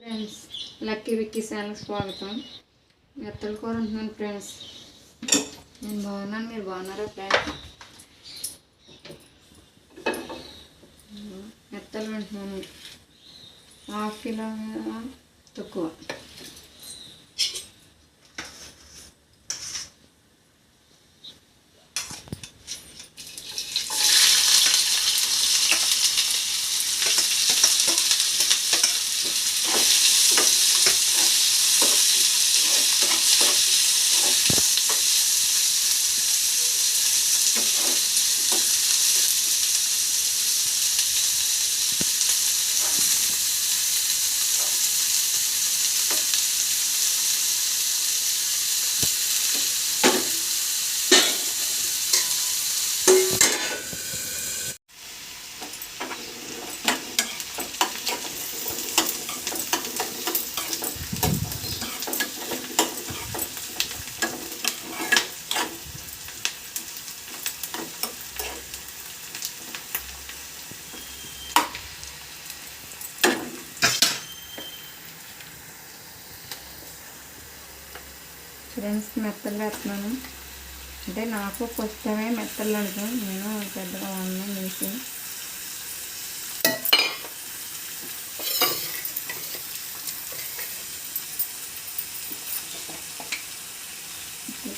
Friends, lucky Vicky ఛానల్కి స్వాగతం. మెత్తలు కూర ఉంటున్నాను ఫ్రెండ్స్. నేను బాగున్నాను, మీరు బాగున్నారా ఫ్రెండ్స్? మెత్తలు ఉంటున్నాను, 1/2 కిలో తక్కువ. ఫ్రెండ్స్, మెత్తలు వేస్తున్నాను. అంటే నాకు ఫస్ట్ టైమే మెత్తలు అంటాం, నేను పెద్దగా ఉన్నాను వేసి.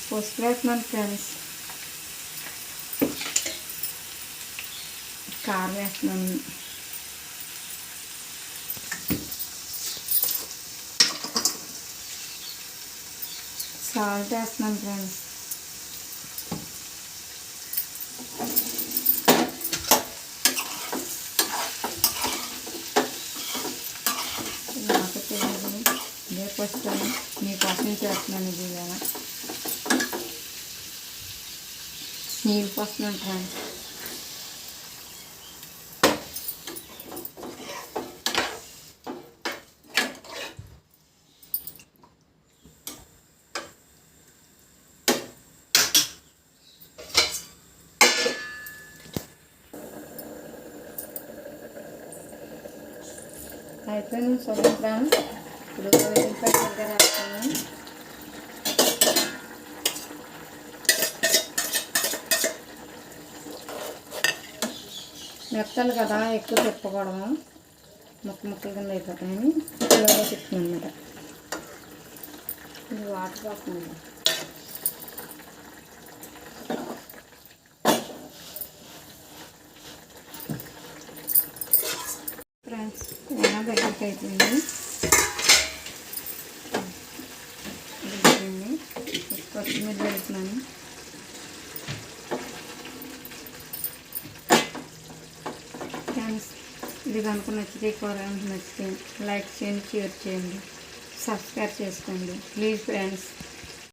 పసుపు వేస్తున్నాను ఫ్రెండ్స్, కారం వేస్తున్నాను, సాల్ట్ వేస్తున్నాను ఫ్రెండ్స్. నాకు తెలియదు, ఇదే ఫస్ట్ టైం మీకోసం చేస్తున్నాను. ఇది ఇలా నీళ్ళు పోస్తున్నాను ఫ్రెండ్స్. అయిపోయింది సగం ఫ్రెండ్స్. ఇప్పుడు వెల్లిపాయ దగ్గర వేస్తాను. మెత్తలు కదా, ఎక్కువ తిప్పకూడదు, ముక్కలు కింద అయిపోతాయని ఇలాగే తిప్పుతున్నాను అన్నమాట. ఇది వాటర్ పోతుంది ఫ్రెండ్స్. ఇలా దగ్గరికి అయిపోయింది. కొత్తిమీర వేస్తున్నాను. ఫ్రెండ్స్, ఇది కనుక నచ్చితే, కూర నచ్చితే లైక్ చేయండి, షేర్ చేయండి, సబ్స్క్రైబ్ చేసుకోండి ప్లీజ్ ఫ్రెండ్స్.